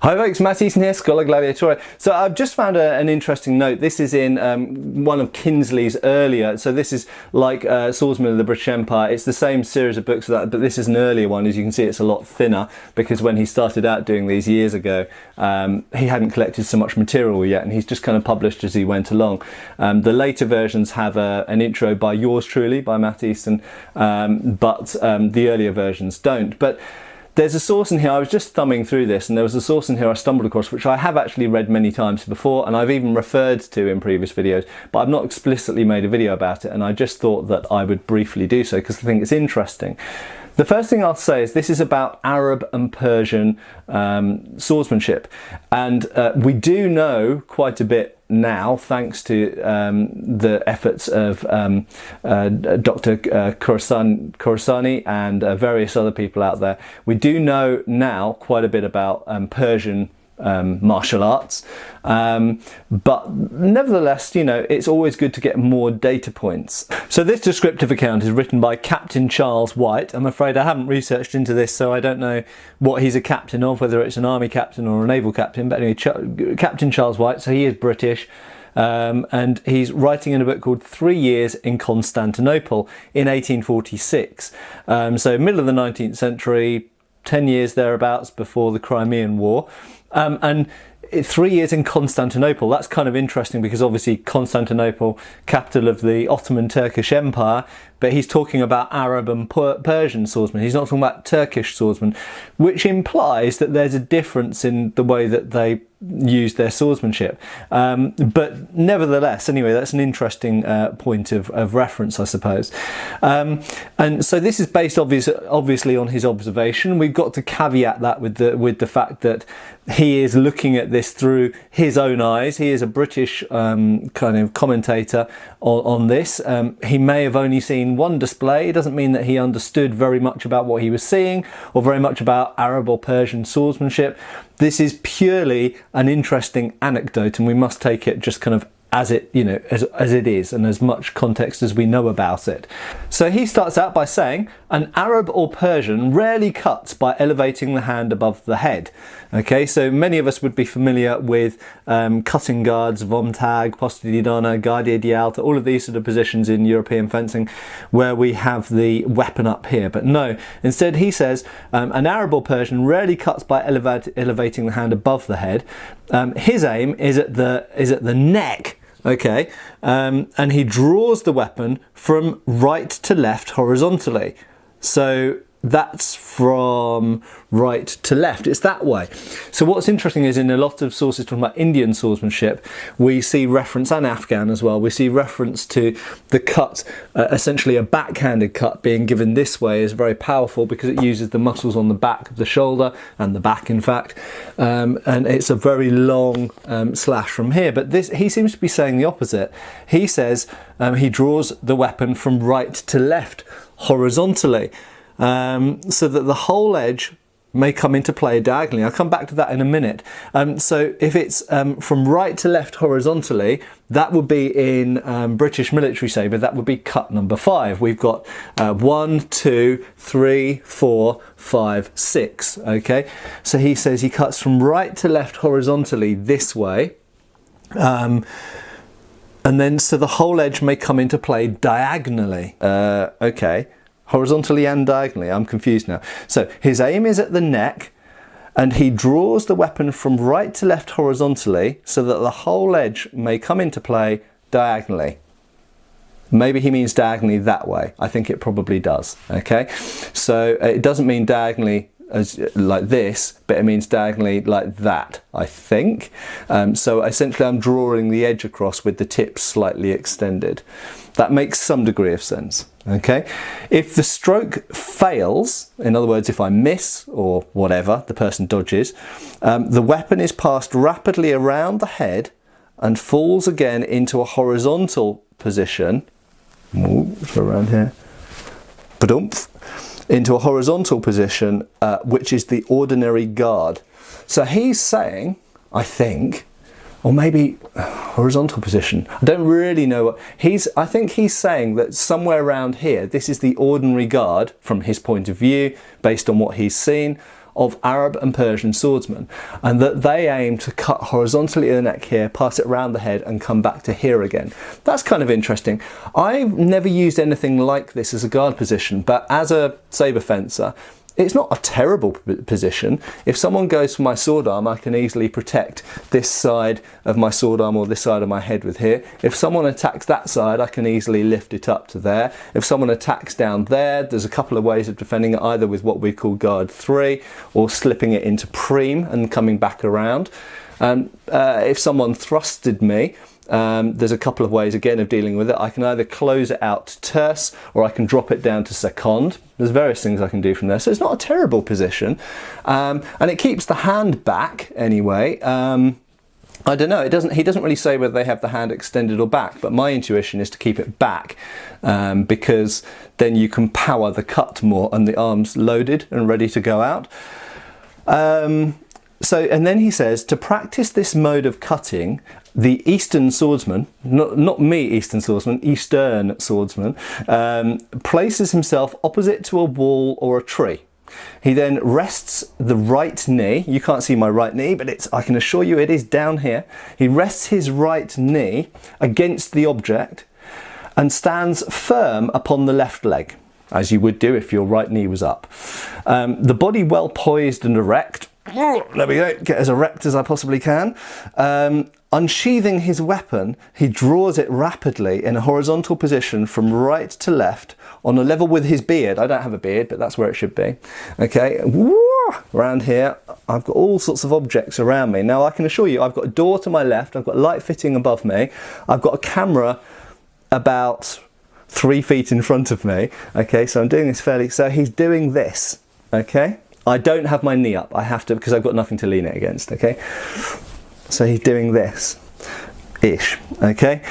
Hi folks, Matt Easton here, Schola Gladiatore. So I've just found an interesting note. This is in one of Kinsley's earlier, so this is like Swordsman of the British Empire. It's the same series of books, but this is an earlier one. As you can see, it's a lot thinner because when he started out doing these years ago, he hadn't collected so much material yet, and he's just kind of published as he went along. The later versions have an intro by yours truly, by Matt Easton, but the earlier versions don't. But there's a source in here, I was just thumbing through this, and there was a source in here I stumbled across which I have actually read many times before, and I've even referred to in previous videos, but I've not explicitly made a video about it, and I just thought that I would briefly do so because I think it's interesting. The first thing I'll say is this is about Arab and Persian swordsmanship, and we do know quite a bit now, thanks to the efforts of Dr. Khorasani and various other people out there. We do know now quite a bit about Persian martial arts, but nevertheless, you know, it's always good to get more data points. So this descriptive account is written by Captain Charles White. I'm afraid I haven't researched into this, so I don't know what he's a captain of, whether it's an army captain or a naval captain, but anyway, Captain Charles White, so he is British. And he's writing in a book called 3 Years in Constantinople in 1846. So middle of the 19th century, 10 years thereabouts before the Crimean War. And 3 years in Constantinople, that's kind of interesting because obviously Constantinople, capital of the Ottoman Turkish Empire, but he's talking about Arab and Persian swordsmen. He's not talking about Turkish swordsmen, which implies that there's a difference in the way that they use their swordsmanship. But nevertheless, anyway, that's an interesting point of reference, I suppose. And so this is based obviously on his observation. We've got to caveat that with the fact that he is looking at this through his own eyes. He is a British kind of commentator on this. He may have only seen one display. It doesn't mean that he understood very much about what he was seeing or very much about Arab or Persian swordsmanship. This is purely an interesting anecdote, and we must take it just kind of as it, you know, as it is, and as much context as we know about it. So he starts out by saying, an Arab or Persian rarely cuts by elevating the hand above the head. Okay, so many of us would be familiar with cutting guards, Vomtag, Posta di Donna, Guardia di Alta, all of these sort of positions in European fencing where we have the weapon up here. But no, instead he says, an Arab or Persian rarely cuts by elevating the hand above the head. His aim is at the neck. Okay, and he draws the weapon from right to left horizontally. So that's from right to left, it's that way. So what's interesting is in a lot of sources talking about Indian swordsmanship, we see reference, and Afghan as well, we see reference to the cut, essentially a backhanded cut being given this way is very powerful because it uses the muscles on the back of the shoulder, and the back in fact, and it's a very long slash from here. But this, he seems to be saying the opposite. He says he draws the weapon from right to left horizontally. So that the whole edge may come into play diagonally. I'll come back to that in a minute. So if it's from right to left horizontally, that would be in British military sabre, that would be cut number 5. We've got 1, 2, 3, 4, 5, 6. Okay, so he says he cuts from right to left horizontally this way. And then so the whole edge may come into play diagonally. Okay. Horizontally and diagonally, I'm confused now. So his aim is at the neck, and he draws the weapon from right to left horizontally so that the whole edge may come into play diagonally. Maybe he means diagonally that way. I think it probably does. Okay, so it doesn't mean diagonally as like this, but it means diagonally like that, I think. So essentially I'm drawing the edge across with the tip slightly extended. That makes some degree of sense. Okay, if the stroke fails, in other words, if I miss or whatever, the person dodges, the weapon is passed rapidly around the head and falls again into a horizontal position. Ooh, so around here. Ba-dumph. Into a horizontal position, which is the ordinary guard. So he's saying, I think, or maybe horizontal position. I don't really know what I think he's saying that somewhere around here, this is the ordinary guard from his point of view, based on what he's seen. of Arab and Persian swordsmen, and that they aim to cut horizontally at the neck here, pass it around the head and come back to here again. That's kind of interesting. I've never used anything like this as a guard position, but as a saber fencer, it's not a terrible position. If someone goes for my sword arm, I can easily protect this side of my sword arm or this side of my head with here. If someone attacks that side, I can easily lift it up to there. If someone attacks down there, there's a couple of ways of defending it, either with what we call guard 3 or slipping it into prime and coming back around. If someone thrusted me, there's a couple of ways again of dealing with it. I can either close it out to terce, or I can drop it down to second. There's various things I can do from there, so it's not a terrible position, and it keeps the hand back anyway. I don't know, he doesn't really say whether they have the hand extended or back, but my intuition is to keep it back, because then you can power the cut more and the arm's loaded and ready to go out. And then he says, to practice this mode of cutting, the Eastern swordsman, not me Eastern swordsman, Eastern swordsman, places himself opposite to a wall or a tree. He then rests the right knee, you can't see my right knee, but I can assure you it is down here. He rests his right knee against the object and stands firm upon the left leg, as you would do if your right knee was up. The body well poised and erect. There we go, get as erect as I possibly can. Unsheathing his weapon, he draws it rapidly in a horizontal position from right to left on a level with his beard. I don't have a beard, but that's where it should be. Okay, around here, I've got all sorts of objects around me. Now I can assure you, I've got a door to my left, I've got light fitting above me, I've got a camera about 3 feet in front of me. Okay, so I'm doing this so he's doing this, okay? I don't have my knee up, I have to, because I've got nothing to lean it against, okay? So he's doing this-ish, okay?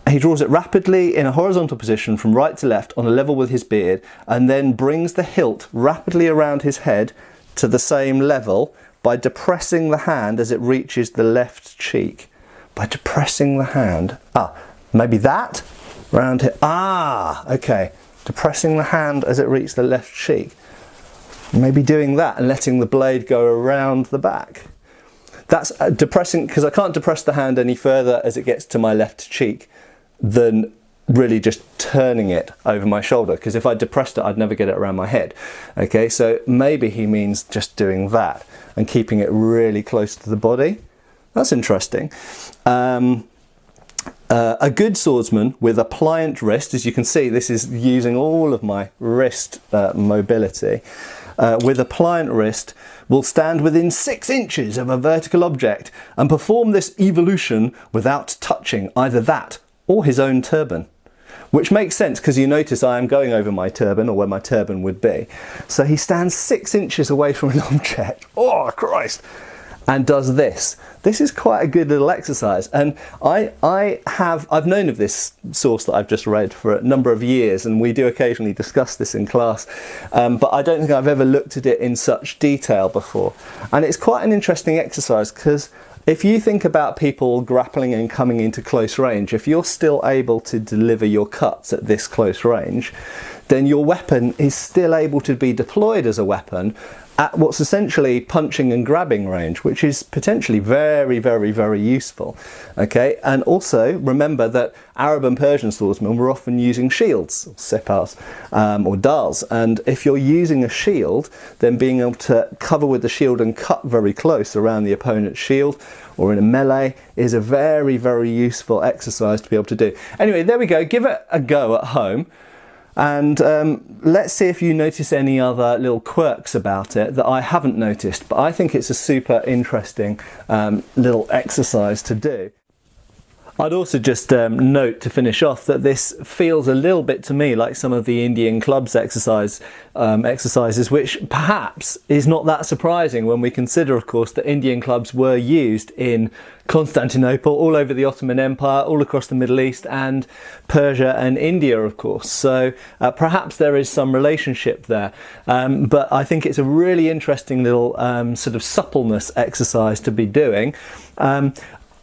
He draws it rapidly in a horizontal position from right to left on a level with his beard, and then brings the hilt rapidly around his head to the same level by depressing the hand as it reaches the left cheek. By depressing the hand, maybe that, round here, okay. Depressing the hand as it reaches the left cheek. Maybe doing that and letting the blade go around the back. That's depressing, because I can't depress the hand any further as it gets to my left cheek than really just turning it over my shoulder, because if I depressed it I'd never get it around my head. Okay, so maybe he means just doing that and keeping it really close to the body. That's interesting. A good swordsman with a pliant wrist, as you can see, this is using all of my wrist mobility, with a pliant wrist will stand within 6 inches of a vertical object and perform this evolution without touching either that or his own turban. Which makes sense, because you notice I am going over my turban, or where my turban would be. So he stands 6 inches away from an object. Oh Christ! And does this. This is quite a good little exercise, and I've known of this source that I've just read for a number of years, and we do occasionally discuss this in class, but I don't think I've ever looked at it in such detail before. And it's quite an interesting exercise, because if you think about people grappling and coming into close range, if you're still able to deliver your cuts at this close range, then your weapon is still able to be deployed as a weapon at what's essentially punching and grabbing range, which is potentially very, very, very useful. Okay, and also remember that Arab and Persian swordsmen were often using shields, or separs, or dars, and if you're using a shield, then being able to cover with the shield and cut very close around the opponent's shield, or in a melee, is a very, very useful exercise to be able to do. Anyway, there we go, give it a go at home. And let's see if you notice any other little quirks about it that I haven't noticed, but I think it's a super interesting little exercise to do. I'd also just note to finish off that this feels a little bit to me like some of the Indian clubs exercises, which perhaps is not that surprising when we consider, of course, that Indian clubs were used in Constantinople, all over the Ottoman Empire, all across the Middle East and Persia and India, of course. So perhaps there is some relationship there. But I think it's a really interesting little sort of suppleness exercise to be doing.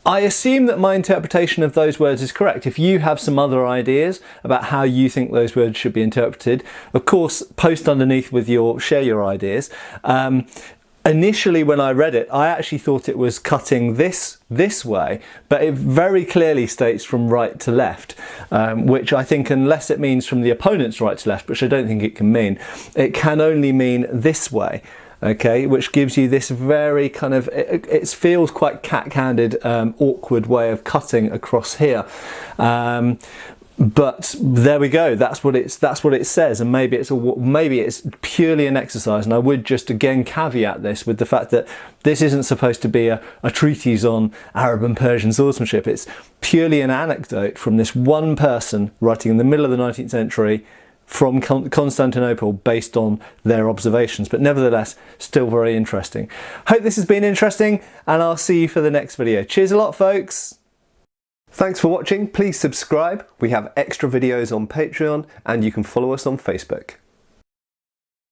I assume that my interpretation of those words is correct. If you have some other ideas about how you think those words should be interpreted, of course, post underneath with share your ideas. Initially, when I read it, I actually thought it was cutting this way, but it very clearly states from right to left, which I think, unless it means from the opponent's right to left, which I don't think it can mean, it can only mean this way. Okay, which gives you this very kind of, it feels quite cat-handed, awkward way of cutting across here. But there we go. That's what it says, and maybe it's purely an exercise. And I would just again caveat this with the fact that this isn't supposed to be a treatise on Arab and Persian swordsmanship. It's purely an anecdote from this one person writing in the middle of the 19th century from Constantinople based on their observations, but nevertheless still very interesting. Hope this has been interesting, and I'll see you for the next video. Cheers a lot, folks. Thanks for watching. Please subscribe. We have extra videos on Patreon, and you can follow us on Facebook.